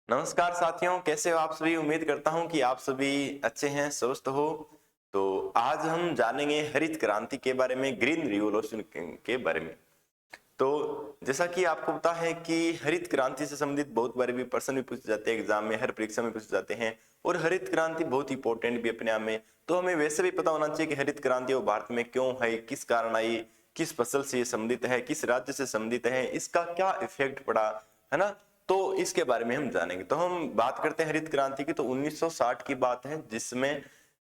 नमस्कार साथियों, कैसे हो आप सभी। उम्मीद करता हूं कि आप सभी अच्छे हैं, स्वस्थ हो। तो आज हम जानेंगे हरित क्रांति के बारे में, ग्रीन रिवॉल्यूशन के बारे में। तो जैसा कि आपको पता है कि हरित क्रांति से संबंधित बहुत बार भी प्रश्न भी पूछे जाते हैं, एग्जाम में, हर परीक्षा में पूछे जाते हैं। और हरित क्रांति बहुत इंपॉर्टेंट भी अपने आप में। तो हमें वैसे भी पता होना चाहिए कि हरित क्रांति वो भारत में क्यों है, किस कारण आई, किस फसल से ये संबंधित है, किस राज्य से संबंधित है, इसका क्या इफेक्ट पड़ा, है ना। तो इसके बारे में हम जानेंगे। तो हम बात करते हैं हरित क्रांति की। तो 1960 की बात है, जिसमें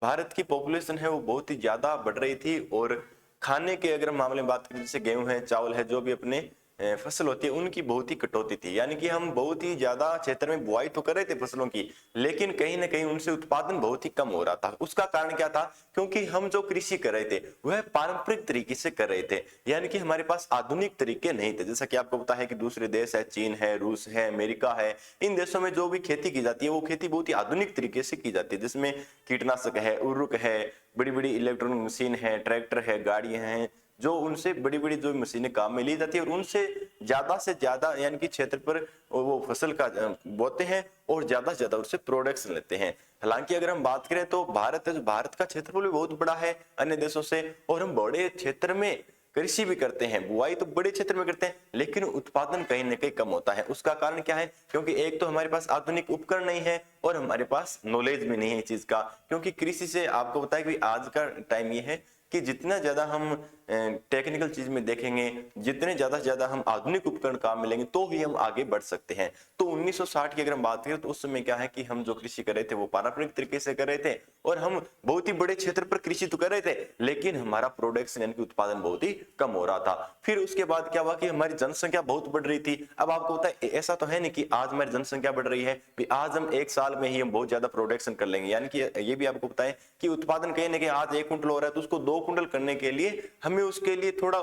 भारत की पॉपुलेशन है वो बहुत ही ज्यादा बढ़ रही थी। और खाने के अगर हम मामले में बात करें, जैसे गेहूं है, चावल है, जो भी अपने फसल होती है, उनकी बहुत ही कटौती थी। यानी कि हम बहुत ही ज्यादा क्षेत्र में बुआई तो कर रहे थे फसलों की, लेकिन कहीं ना कहीं उनसे उत्पादन बहुत ही कम हो रहा था। उसका कारण क्या था? क्योंकि हम जो कृषि कर रहे थे वह पारंपरिक तरीके से कर रहे थे। यानी कि हमारे पास आधुनिक तरीके नहीं थे। जैसा कि आपको पता है कि दूसरे देश है, चीन है, रूस है, अमेरिका है, इन देशों में जो भी खेती की जाती है वो खेती बहुत ही आधुनिक तरीके से की जाती है, जिसमें कीटनाशक है, उर्वरक है, बड़ी बड़ी इलेक्ट्रॉनिक मशीन है, ट्रैक्टर है, गाड़ियां हैं, जो उनसे बड़ी बड़ी जो मशीनें काम में ली जाती है, और उनसे ज्यादा से ज्यादा यानी कि क्षेत्र पर वो फसल का बोते हैं और ज्यादा से ज्यादा उससे प्रोडक्शन लेते हैं। हालांकि अगर हम बात करें तो भारत का क्षेत्रफल भी बहुत बड़ा है अन्य देशों से, और हम बड़े क्षेत्र में कृषि भी करते हैं, बुआई तो बड़े क्षेत्र में करते हैं, लेकिन उत्पादन कहीं ना कहीं कम होता है। उसका कारण क्या है? क्योंकि एक तो हमारे पास आधुनिक उपकरण नहीं है, और हमारे पास नॉलेज भी नहीं है इस चीज का। क्योंकि कृषि से आपको पता है कि आज का टाइम ये है कि जितना ज्यादा हम टेक्निकल चीज में देखेंगे, जितने ज्यादा से ज्यादा हम आधुनिक उपकरण काम में लेंगे, तो ही हम आगे बढ़ सकते हैं। तो 1960 की अगर हम बात करें तो उस समय क्या है कि हम जो कृषि कर रहे थे वो पारंपरिक तरीके से कर रहे थे, और हम बहुत ही बड़े क्षेत्र पर कृषि तो कर रहे थे, लेकिन हमारा प्रोडक्शन यानी कि उत्पादन बहुत ही कम हो रहा था। फिर उसके बाद क्या हुआ कि हमारी जनसंख्या बहुत बढ़ रही थी। अब आपको पता है, ऐसा तो है नहीं कि आज हमारी जनसंख्या बढ़ रही है कि आज हम एक साल में ही हम बहुत ज्यादा प्रोडक्शन कर लेंगे। यानी कि ये भी आपको पता है कि उत्पादन कहीं ना कहीं आज 1 कुंटल हो रहा है, तो उसको 2 कुंटल करने के लिए हमें उसके लिए थोड़ा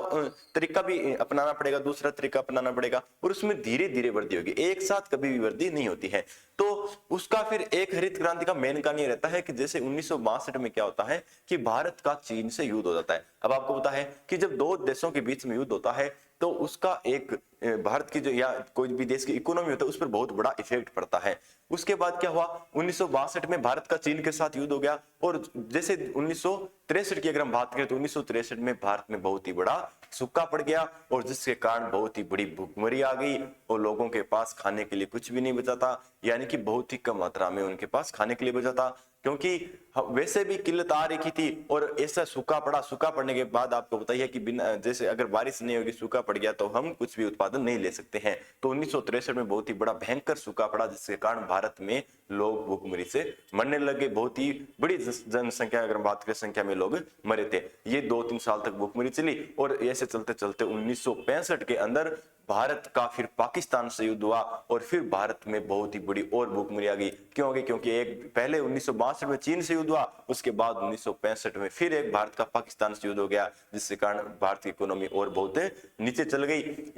तरीका भी अपनाना पड़ेगा, दूसरा तरीका अपनाना पड़ेगा, और उसमें धीरे धीरे वृद्धि होगी, एक साथ कभी भी वृद्धि नहीं होती है। तो उसका फिर एक हरित क्रांति का मेन कारण ये रहता है कि जैसे 1962 में क्या होता है कि भारत का चीन से युद्ध हो जाता है। अब आपको पता है कि जब दो देशों के बीच में युद्ध होता है तो उसका एक भारत की जो या कोई भी देश की इकोनॉमी होता है उस पर बहुत बड़ा इफेक्ट पड़ता है। उसके बाद क्या हुआ, 1962 में भारत का चीन के साथ युद्ध हो गया। और जैसे 1963 की अगर हम बात करें तो 1963 में भारत में बहुत ही बड़ा सूखा पड़ गया, और जिसके कारण बहुत ही बड़ी भूखमरी आ गई, और लोगों के पास खाने के लिए कुछ भी नहीं बचा था। यानी कि बहुत ही कम मात्रा में उनके पास खाने के लिए बचा था, क्योंकि वैसे भी किल्लत आ रही थी। और ऐसा सूखा पड़ा, सूखा पड़ने के बाद आपको बताइए कि बिना जैसे अगर बारिश नहीं होगी, सूखा पड़ गया, तो हम कुछ भी उत्पादन नहीं ले सकते हैं। तो 1963 में बहुत ही बड़ा भयंकर सूखा पड़ा, जिसके कारण भारत में लोग भूखमरी से मरने लगे। बहुत ही बड़ी जनसंख्या, अगर बात करें संख्या में लोग मरे थे। ये 2-3 साल तक भूखमरी चली, और ऐसे चलते चलते 1965 के अंदर भारत का फिर पाकिस्तान से युद्ध हुआ, और फिर भारत में बहुत ही बड़ी और भूखमरी आ गई। क्यों आ गई? क्योंकि एक पहले 1962 में चीन से युद्ध हुआ, उसके बाद 1965 में फिर एक भारत का पाकिस्तान से युद्ध हो गया, जिसके कारण भारत की इकोनॉमी और बहुत नीचे चल गई।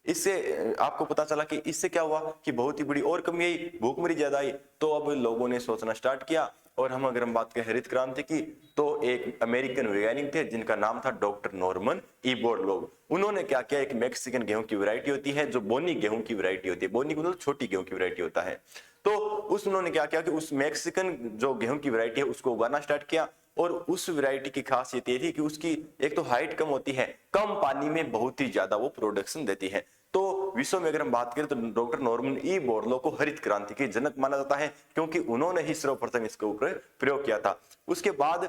इससे आपको पता चला कि इससे क्या हुआ कि बहुत ही बड़ी और कमी आई, भूखमरी ज्यादा आई। तो अब लोगों ने सोचना स्टार्ट किया। और अगर हम बात करें हरित क्रांति की, तो एक अमेरिकन वैज्ञानिक थे जिनका नाम था डॉक्टर नॉर्मन ई बोरलॉग। उन्होंने क्या किया, एक मैक्सिकन गेहूं की वैरायटी होती है, जो बोनी गेहूं की वैरायटी होती है, बोनी मतलब छोटी गेहूं की वैरायटी होता है। तो उन्होंने क्या किया कि उस मैक्सिकन जो गेहूं की वैरायटी है उसको उगाना स्टार्ट किया। और उस वैरायटी की खासियत ये थी कि उसकी एक तो हाइट कम होती है, कम पानी में बहुत ही ज्यादा वो प्रोडक्शन देती है। तो विश्व में अगर हम बात करें तो डॉक्टर नॉर्मन ई बोरलो को हरित क्रांति के जनक माना जाता है, क्योंकि उन्होंने ही सर्वप्रथम इसके ऊपर प्रयोग किया था। उसके बाद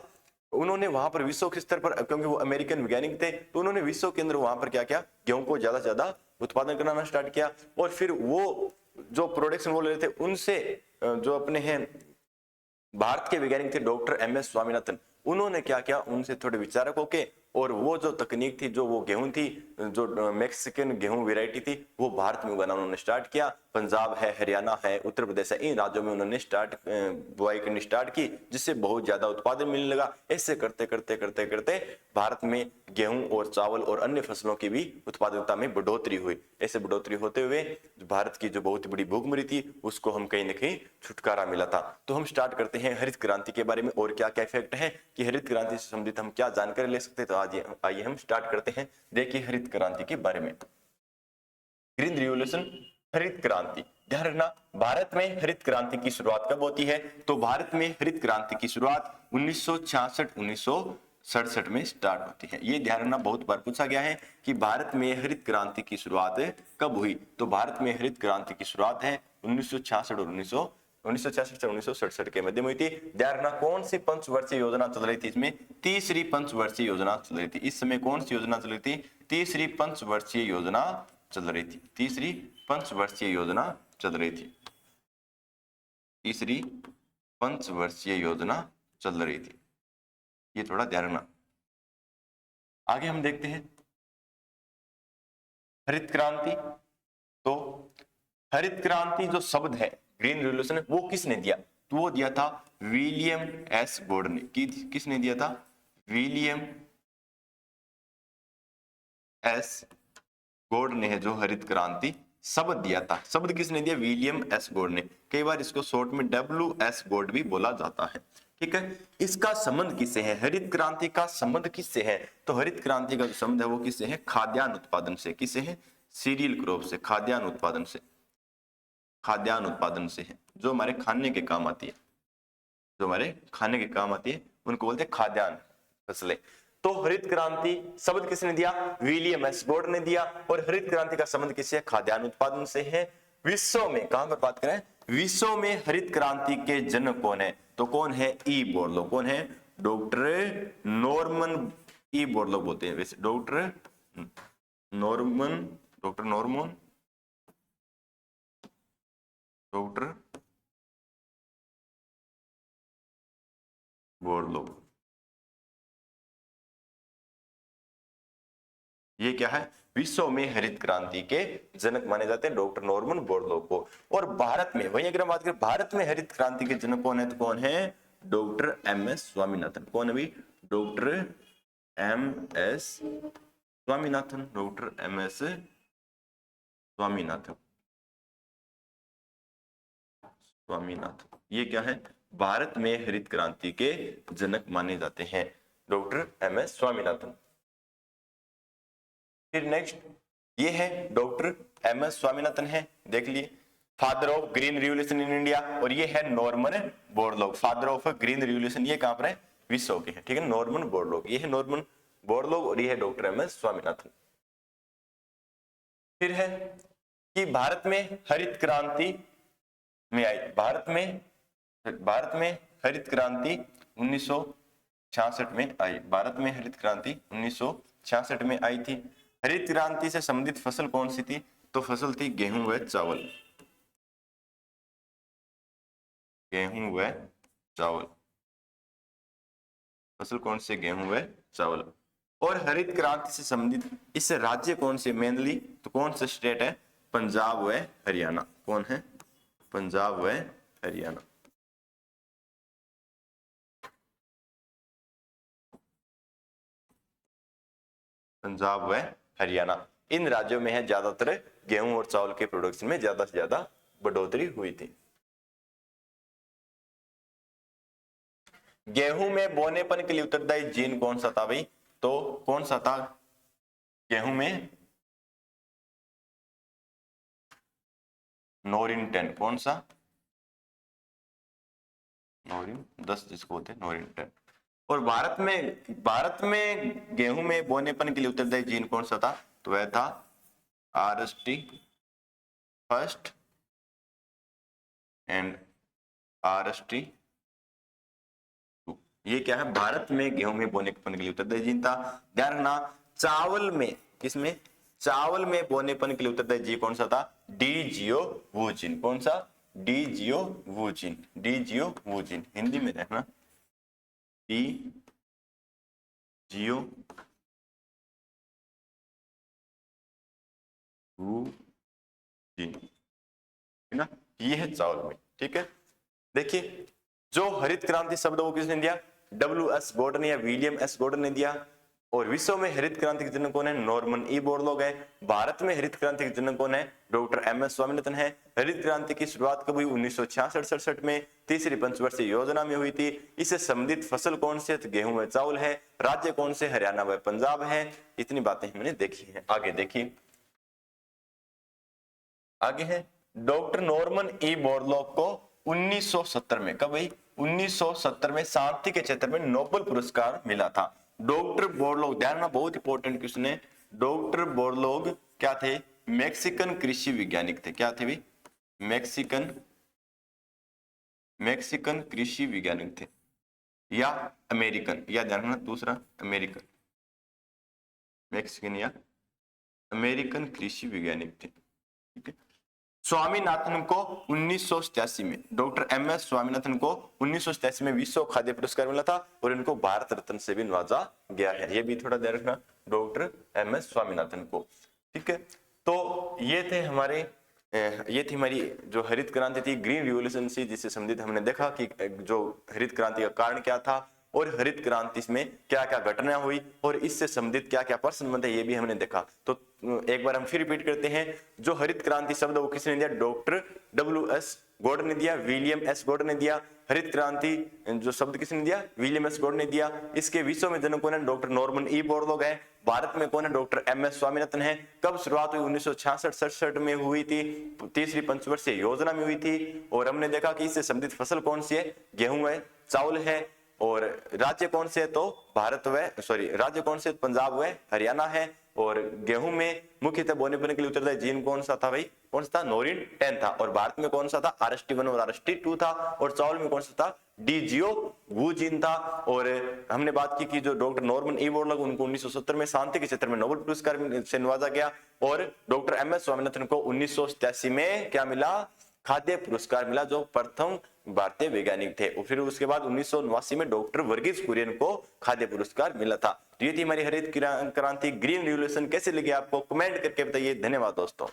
उन्होंने वहां पर विश्व के स्तर पर, क्योंकि वो अमेरिकन वैज्ञानिक थे, तो उन्होंने विश्व के अंदर वहां पर क्या किया, गेहूं को ज्यादा से ज्यादा उत्पादन करना स्टार्ट किया। और फिर वो जो प्रोडक्शन वो ले रहे थे उनसे जो अपने हैं भारत के वैज्ञानिक थे डॉक्टर एम एस स्वामीनाथन, उन्होंने क्या किया, उनसे थोड़े विचारक होके, और वो जो तकनीक थी, जो वो गेहूं थी, जो मैक्सिकन गेहूं वैरायटी थी, वो भारत में उगाना उन्होंने स्टार्ट किया। पंजाब है, हरियाणा है, उत्तर प्रदेश है, इन राज्यों में उन्होंने बुआई करनी स्टार्ट की, जिससे बहुत ज्यादा उत्पादन मिलने लगा। ऐसे करते करते करते करते भारत में गेहूं और चावल और अन्य फसलों की भी उत्पादकता में बढ़ोतरी हुई। ऐसे बढ़ोतरी होते हुए भारत की जो बहुत बड़ी भूखमरी थी उसको हम कहीं ना कहीं छुटकारा मिला था। तो हम स्टार्ट करते हैं हरित क्रांति के बारे में, और क्या क्या इफेक्ट है कि हरित क्रांति से संबंधित हम क्या जानकारी ले सकते हैं। तो आज आइए हम स्टार्ट करते हैं। देखिए हरित क्रांति के बारे में, ग्रीन रिवॉल्यूशन, हरित क्रांति। ध्यान रखना, भारत में हरित क्रांति की शुरुआत कब होती है? तो भारत में हरित क्रांति की शुरुआत 1966 में स्टार्ट होती है। ये ध्यान रखना, बहुत बार पूछा गया है कि भारत में हरित क्रांति की शुरुआत कब हुई? तो भारत में हरित क्रांति की शुरुआत है 1966 और 1966 से 1967 के मध्य में हुई थी। ध्यान रखना, कौन सी पंचवर्षीय योजना चल रही थी? इसमें तीसरी पंचवर्षीय योजना चल रही थी। इस समय कौन सी योजना चल रही थी? तीसरी पंचवर्षीय योजना चल रही थी। तीसरी पंचवर्षीय योजना चल रही थी। तीसरी पंचवर्षीय योजना चल रही थी। ये थोड़ा ध्यान रखना। आगे हम देखते हैं हरित क्रांति। तो हरित क्रांति जो शब्द है, ग्रीन रिवॉल्यूशन, वो किसने दिया? तो वो दिया था विलियम एस गॉर्डन ने। किसने दिया था? विलियम एस गॉर्डन ने है जो हरित क्रांति शब्द दिया था। शब्द किसने दिया? विलियम एस गॉर्डन ने। कई बार इसको शॉर्ट में WS गॉर्ड भी बोला जाता है। ठीक है, इसका संबंध किससे है? हरित क्रांति का संबंध किससे है? तो हरित क्रांति का जो संबंध है वो किससे है? खाद्यान्न उत्पादन से। किससे है? सीरियल क्रॉप से, खाद्यान्न उत्पादन से। खाद्यान्न उत्पादन से है, जो हमारे खाने के काम आती है। जो हमारे खाने के काम आती है उनको बोलते हैं खाद्यान्न फसलें। तो हरित क्रांति शब्द किसने दिया? विलियम एस गॉर्डन ने दिया। और हरित क्रांति का संबंध किससे? खाद्यान्न उत्पादन से है। विश्व में, कहां पर बात करें, विश्व में हरित क्रांति के जनक कौन है? तो कौन है? ई बोरलो। कौन है? डॉक्टर नॉर्मन ई बोरलो बोलते हैं वैसे, डॉक्टर नॉर्मन बोरलो। ये क्या है? विश्व में हरित क्रांति के जनक माने जाते हैं डॉक्टर नॉर्मन बोरलो को। और भारत में, वही अगर हम बात करें भारत में हरित क्रांति के जनक कौन है, तो कौन है? Doctor MS Swaminathan. कौन है भी? Doctor MS Swaminathan. Doctor MS Swaminathan. ये क्या है? भारत में हरित क्रांति के जनक माने जाते हैं डॉक्टर MS स्वामीनाथन। फिर नेक्स्ट ये है डॉक्टर MS स्वामीनाथन है, देख लिए, father of green revolution in India. और ये है Norman Borlaug, father of green revolution. ये कहां पर है? विश्व के है। ठीक है, नॉर्मन बोरलॉग। ये है नॉर्मन बोरलॉग और ये है डॉक्टर MS स्वामीनाथन। फिर है कि भारत में हरित क्रांति में आई, भारत में हरित क्रांति 1966 में आई। भारत में हरित क्रांति 1966 में आई थी। हरित क्रांति से संबंधित फसल कौन सी थी? तो फसल थी गेहूं व चावल। गेहूं व चावल। फसल कौन से? गेहूं व चावल। और हरित क्रांति से संबंधित इस राज्य कौन से मेनली? तो कौन सा स्टेट है? पंजाब व हरियाणा। कौन है? पंजाब व हरियाणा। पंजाब व हरियाणा, इन राज्यों में है ज्यादातर गेहूं और चावल के प्रोडक्शन में ज्यादा से ज्यादा बढ़ोतरी हुई थी। गेहूं में बोनेपन के लिए उत्तरदायी जीन कौन सा था भाई? तो कौन सा था? गेहूं में नोरिन 10। कौन सा? नोरिन 10 जिसको बोलते हैं, नोरिन 10। और भारत में गेहूं में बोनेपन के लिए उत्तरदायी जीन कौन सा था? तो वह था RST फर्स्ट एंड RST 2। ये क्या है? भारत में गेहूं में बोनेपन के लिए उत्तरदायी जीन था। ध्यान रखना, चावल में, किसमें? चावल में बोनेपन के लिए उत्तरदायी जीन कौन सा था? डिजियोवुजिन। कौन सा? डिजियोवुजिन। डिजियोवुजिन हिंदी में देखना, डिजियोवुजिन, है ना? ये है चावल में। ठीक है, देखिए जो हरित क्रांति शब्द वो किसने दिया? WS गॉर्डन या विलियम एस गॉर्डन ने दिया। और विश्व में हरित क्रांति के जनक कौन है? नॉर्मन ई बोरलॉग है। भारत में हरित क्रांति के जनक कौन है? डॉक्टर MS स्वामीनाथन है। हरित क्रांति की शुरुआत कब हुई? 1966-67 में, तीसरी पंचवर्षीय योजना में हुई थी। इससे संबंधित फसल कौन से? तो गेहूं व चावल है। राज्य कौन से? हरियाणा व पंजाब है। इतनी बातें हमने देखी है। आगे देखिए, आगे है डॉक्टर नॉर्मन ई बोरलॉग को 1970 में, कब भाई 1970 में शांति के क्षेत्र में नोबेल पुरस्कार मिला था। डॉक्टर बोरलॉग, ध्यान रखना बहुत इंपॉर्टेंट क्वेश्चन है। डॉक्टर बोरलॉग क्या थे? मैक्सिकन कृषि वैज्ञानिक थे। क्या थे भाई? मैक्सिकन कृषि वैज्ञानिक थे या अमेरिकन, या ध्यान रखना दूसरा अमेरिकन, मैक्सिकन या अमेरिकन कृषि वैज्ञानिक थे। ठीक है। स्वामीनाथन को 1987 में, डॉक्टर एमएस स्वामीनाथन को 1987 में विश्व खाद्य पुरस्कार मिला था और इनको भारत रत्न से भी नवाजा गया है। ये भी थोड़ा ध्यान रखना, डॉक्टर एमएस स्वामीनाथन को। ठीक है। तो ये थी हमारी जो हरित क्रांति थी, ग्रीन रिवॉल्यूशन से जिससे संबंधित हमने देखा कि जो हरित क्रांति का कारण क्या था और हरित क्रांति में क्या क्या घटना हुई और इससे संबंधित क्या क्या प्रश्न बनते हैं, ये भी हमने देखा। तो एक बार हम फिर रिपीट करते हैं। जो हरित क्रांति शब्द वो किसने दिया? डॉक्टर डब्ल्यू.एस. गॉर्डन ने दिया, विलियम एस गॉर्डन ने दिया। हरित क्रांति जो शब्द किसने दिया? विलियम एस गॉर्डन ने दिया। इसके विश्व में जनक कौन है? डॉक्टर नॉर्मन ई बोरलॉग है। भारत में कौन है? डॉक्टर एमएस स्वामीनाथन है। कब शुरुआत हुई? 1966-67 में हुई थी, तीसरी पंचवर्षीय योजना में हुई थी। और हमने देखा कि इससे संबंधित फसल कौन सी है? गेहूं है, चावल है। और राज्य कौन से है? तो राज्य कौन से? पंजाब व हरियाणा है। और गेहूं में मुख्यतः बोने के लिए उत्तरदायी जीन कौन सा था भाई? कौन सा था? नोरिन 10 था। और भारत में कौन सा था? RST1 और RST2 था। और चावल में कौन सा था? DGO वो जीन था। और हमने बात की कि जो डॉक्टर नॉर्मन ई बोरलॉग, उनको 1970 में शांति के क्षेत्र में नोबेल पुरस्कार से नवाजा गया। और डॉक्टर एमएस स्वामीनाथन को 1987 में क्या मिला? खाद्य पुरस्कार मिला, जो प्रथम भारतीय वैज्ञानिक थे। और फिर उसके बाद 1989 में डॉक्टर वर्गीज कुरियन को खाद्य पुरस्कार मिला था। तो ये थी हमारी हरित क्रांति, ग्रीन रिवॉल्यूशन। कैसे लगी आपको? कमेंट करके बताइए। धन्यवाद दोस्तों।